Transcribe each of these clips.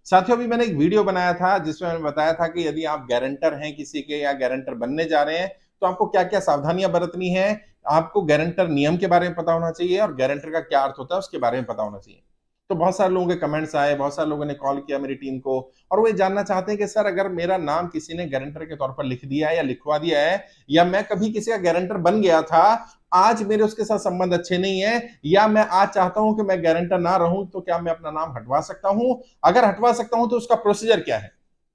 साथियों, अभी मैंने एक वीडियो बनाया था जिसमें मैंने बताया था कि यदि आप गारंटर हैं किसी के या गारंटर बनने जा रहे हैं तो आपको क्या क्या सावधानियां बरतनी है। आपको गारंटर नियम के बारे में पता होना चाहिए और गारंटर का क्या अर्थ होता है उसके बारे में पता होना चाहिए। तो बहुत सारे लोगों के कमेंट्स आए, बहुत सारे लोगों ने कॉल किया मेरी टीम को और वो ये जानना चाहते हैं कि सर, अगर मेरा नाम किसी ने गारंटर के तौर पर लिख दिया है या लिखवा दिया है, या मैं कभी किसी का गारंटर बन गया था, आज मेरे उसके साथ संबंध अच्छे नहीं है, या मैं आज चाहता हूं कि मैं गारंटर ना रहूं, तो क्या मैं अपना नाम हटवा सकता हूं? अगर हटवा सकता हूं तो उसका प्रोसीजर क्या है?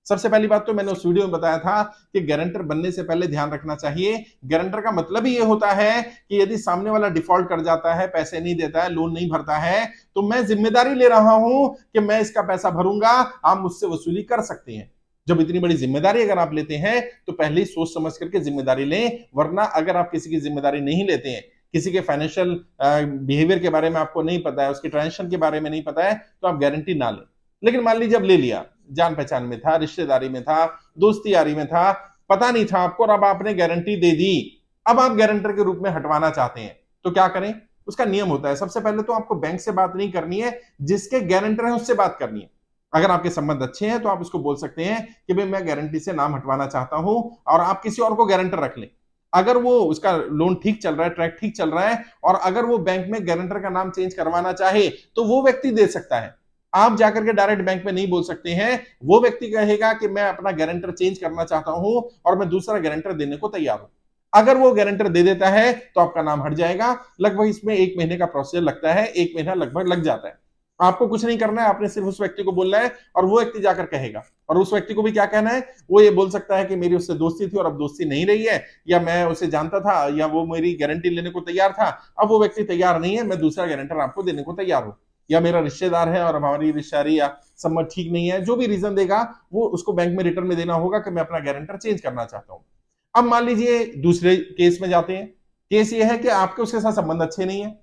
सबसे पहली बात तो मैंने उस वीडियो में बताया था कि गारंटर बनने से पहले ध्यान रखना चाहिए। गारंटर का मतलब ही ये होता है कि यदि सामने वाला डिफॉल्ट कर जाता है, पैसे नहीं देता है, लोन नहीं भरता है, तो मैं जिम्मेदारी ले रहा हूं कि मैं इसका पैसा भरूंगा, आप मुझसे वसूली कर सकते हैं। जब इतनी बड़ी जिम्मेदारी अगर आप लेते हैं तो पहले ही सोच समझ करके जिम्मेदारी लें, वरना अगर आप किसी की जिम्मेदारी नहीं लेते हैं, किसी के फाइनेंशियल बिहेवियर के बारे में आपको नहीं पता है, उसके ट्रांजेक्शन के बारे में नहीं पता है, तो आप गारंटी ना लें। लेकिन मान लीजिए अब ले लिया, जान पहचान में था, रिश्तेदारी में था, दोस्ती यारी में था, पता नहीं था आपको और अब आपने गारंटी दे दी, अब आप गारंटर के रूप में हटवाना चाहते हैं, तो क्या करें? उसका नियम होता है, सबसे पहले तो आपको बैंक से बात नहीं करनी है, जिसके गारंटर है उससे बात करनी है। अगर आपके संबंध अच्छे हैं तो आप उसको बोल सकते हैं कि भाई मैं गारंटी से नाम हटवाना चाहता हूं, और आप किसी और को गारंटर रख लें। अगर वो उसका लोन ठीक चल रहा है, ट्रैक ठीक चल रहा है, और अगर वो बैंक में गारंटर का नाम चेंज करवाना चाहे तो वो व्यक्ति दे सकता है। आप जाकर के डायरेक्ट बैंक में नहीं बोल सकते हैं। वो व्यक्ति कहेगा कि मैं अपना गारंटर चेंज करना चाहता हूं और मैं दूसरा गारंटर देने को तैयार हूं। अगर वो गारंटर दे देता है तो आपका नाम हट जाएगा। लगभग इसमें 1 महीने का प्रोसेस लगता है, 1 महीना लगभग लग जाता है। आपको कुछ नहीं करना है, आपने सिर्फ उस व्यक्ति को बोलना है और वो व्यक्ति जाकर कहेगा। और उस व्यक्ति को भी क्या कहना है? वो ये बोल सकता है कि मेरी उससे दोस्ती थी और अब दोस्ती नहीं रही है, या मैं उसे जानता था, या वो मेरी गारंटी लेने को तैयार था, अब वो व्यक्ति तैयार नहीं है, मैं दूसरा गारंटर आपको देने को तैयार हूं। या मेरा रिश्तेदार है और हमारी रिश्तेदारी या संबंध ठीक नहीं है, जो भी रीजन देगा वो उसको बैंक में रिटर्न में देना होगा कि मैं अपना गारंटर चेंज करना चाहता हूं। अब मान लीजिए दूसरे केस में जाते हैं। केस ये है कि आपके उसके साथ संबंध अच्छे नहीं है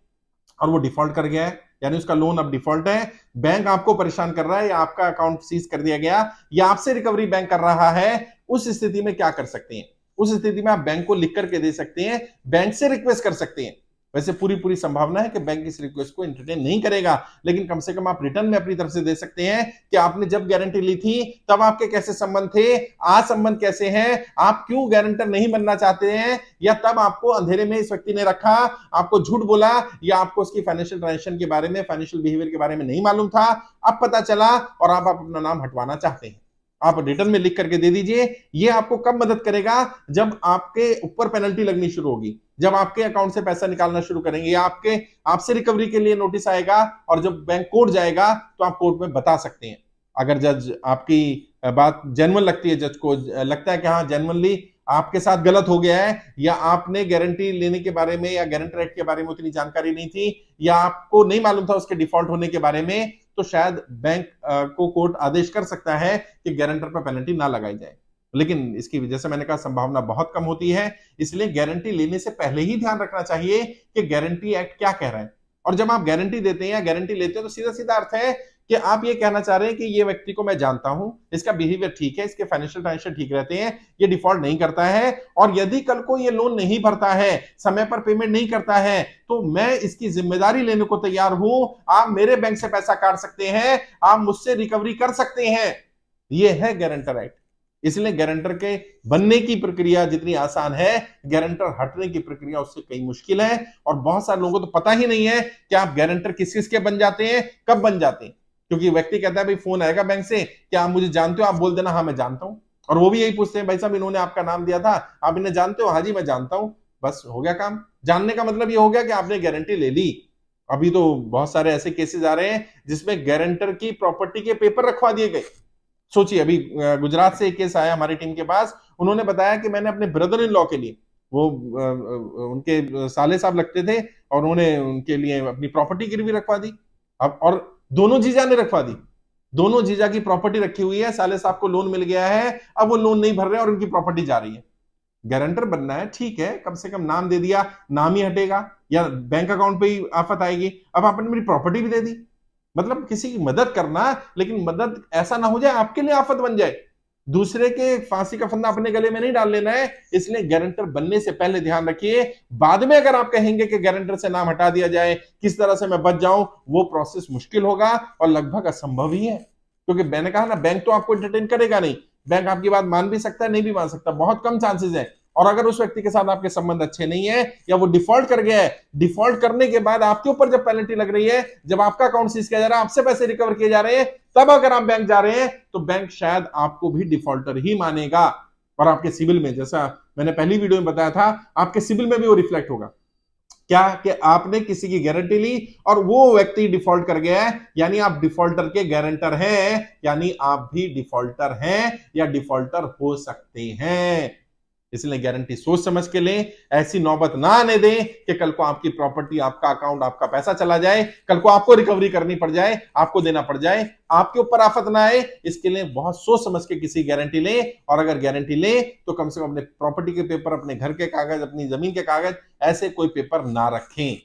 और वो डिफॉल्ट कर गया है, यानी उसका लोन अब डिफॉल्ट है, बैंक आपको परेशान कर रहा है, या आपका अकाउंट सीज कर दिया गया, या आपसे रिकवरी बैंक कर रहा है। उस स्थिति में क्या कर सकते हैं? उस स्थिति में आप बैंक को लिख करके दे सकते हैं, बैंक से रिक्वेस्ट कर सकते हैं। वैसे पूरी पूरी संभावना है कि बैंक इस रिक्वेस्ट को एंटरटेन नहीं करेगा, लेकिन कम से कम आप रिटर्न में अपनी तरफ से दे सकते हैं कि आपने जब गारंटी ली थी तब आपके कैसे संबंध थे, आज संबंध कैसे हैं, आप क्यों गारंटर नहीं बनना चाहते हैं, या तब आपको अंधेरे में इस व्यक्ति ने रखा, आपको झूठ बोला, या आपको उसकी फाइनेंशियल ट्रांजेक्शन के बारे में, फाइनेंशियल बिहेवियर के बारे में नहीं मालूम था, अब पता चला और आप अपना नाम हटवाना चाहते हैं। आप रिटर्न में लिख करके दे दीजिए। ये आपको कब मदद करेगा? जब आपके ऊपर पेनल्टी लगनी शुरू होगी, जब आपके अकाउंट से पैसा निकालना शुरू करेंगे, या आपके आपसे रिकवरी के लिए नोटिस आएगा, और जब बैंक कोर्ट जाएगा तो आप कोर्ट में बता सकते हैं। अगर जज आपकी बात जेन्युइन लगती है, जज को लगता है कि हाँ जेन्युइनली आपके साथ गलत हो गया है, या आपने गारंटी लेने के बारे में या गारंटर एक्ट के बारे में उतनी जानकारी नहीं थी, या आपको नहीं मालूम था उसके डिफॉल्ट होने के बारे में, तो शायद बैंक को कोर्ट आदेश कर सकता है कि गारंटर पर पेनल्टी ना लगाई जाए। लेकिन इसकी वजह से मैंने कहा संभावना बहुत कम होती है, इसलिए गारंटी लेने से पहले ही ध्यान रखना चाहिए कि गारंटी एक्ट क्या कह रहा है। और जब आप गारंटी देते हैं या गारंटी लेते हैं तो सीधा सीधा अर्थ है कि आप ये कहना चाह रहे हैं कि ये व्यक्ति को मैं जानता हूं, इसका बिहेवियर ठीक है, इसके फाइनेंशियल ट्रांजेक्शन ठीक रहते हैं, ये डिफॉल्ट नहीं करता है, और यदि कल को ये लोन नहीं भरता है, समय पर पेमेंट नहीं करता है, तो मैं इसकी जिम्मेदारी लेने को तैयार हूं। आप मेरे बैंक से पैसा काट सकते हैं, आप मुझसे रिकवरी कर सकते हैं। ये है गारंटर एक्ट। इसलिए गारंटर के बनने की प्रक्रिया जितनी आसान है, गारंटर हटने की प्रक्रिया उससे कई मुश्किल है। और बहुत सारे लोगों को तो पता ही नहीं है कि आप गारंटर किस किस के बन जाते हैं, कब बन जाते हैं। क्योंकि व्यक्ति कहता है भाई फोन आएगा बैंक से, क्या आप मुझे जानते हो? आप बोल देना हाँ मैं जानता हूं। और वो भी यही पूछते हैं, भाई साहब इन्होंने आपका नाम दिया था, आप इन्हें जानते हो? हाँ जी मैं जानता हूं। बस हो गया काम। जानने का मतलब ये हो गया कि आपने गारंटी ले ली। अभी तो बहुत सारे ऐसे केसेस आ रहे हैं जिसमें गारंटर की प्रॉपर्टी के पेपर रखवा दिए गए। सोचिए, अभी गुजरात से एक केस आया हमारी टीम के पास। उन्होंने बताया कि मैंने अपने ब्रदर इन लॉ के लिए, वो उनके साले साहब लगते थे, और उन्होंने उनके लिए अपनी प्रॉपर्टी गिरवी रखवा दी। अब और दोनों जीजा ने रखवा दी, दोनों जीजा की प्रॉपर्टी रखी हुई है, साले साहब को लोन मिल गया है, अब वो लोन नहीं भर रहे और उनकी प्रॉपर्टी जा रही है। गारंटर बनना है ठीक है, कम से कम नाम दे दिया, नाम ही हटेगा, या बैंक अकाउंट पे ही आफत आएगी। अब आपने मेरी प्रॉपर्टी भी दे दी, मतलब किसी की मदद करना, लेकिन मदद ऐसा ना हो जाए आपके लिए आफत बन जाए। दूसरे के फांसी का फंदा अपने गले में नहीं डाल लेना है। इसलिए गारंटर बनने से पहले ध्यान रखिए। बाद में अगर आप कहेंगे कि गारंटर से नाम हटा दिया जाए, किस तरह से मैं बच जाऊं, वो प्रोसेस मुश्किल होगा और लगभग असंभव ही है। क्योंकि मैंने कहा ना, बैंक तो आपको एंटरटेन करेगा नहीं, बैंक आपकी बात मान भी सकता है, नहीं भी मान सकता, बहुत कम चांसेस है। और अगर उस व्यक्ति के साथ आपके संबंध अच्छे नहीं है या वो डिफॉल्ट कर गया है, डिफॉल्ट करने के बाद आपके ऊपर जब पेनल्टी लग रही है, जब आपका अकाउंट सीज किया जा रहा है, आपसे पैसे रिकवर किए जा रहे हैं, तब अगर आप बैंक जा रहे हैं तो बैंक शायद आपको भी डिफॉल्टर ही मानेगा। और आपके सिविल में, जैसा मैंने पहली वीडियो में बताया था, आपके सिविल में भी वो रिफ्लेक्ट होगा। क्या कि आपने किसी की गारंटी ली और वो व्यक्ति डिफॉल्ट कर गया है, यानी आप डिफॉल्टर के गारंटर हैं, यानी आप भी डिफॉल्टर हैं या डिफॉल्टर हो सकते हैं। इसलिए गारंटी सोच समझ के लें, ऐसी नौबत ना आने दें कि कल को आपकी प्रॉपर्टी, आपका अकाउंट, आपका पैसा चला जाए, कल को आपको रिकवरी करनी पड़ जाए, आपको देना पड़ जाए, आपके ऊपर आफत ना आए। इसके लिए बहुत सोच समझ के किसी गारंटी लें, और अगर गारंटी लें तो कम से कम अपने प्रॉपर्टी के पेपर, अपने घर के कागज, अपनी जमीन के कागज, ऐसे कोई पेपर ना रखें।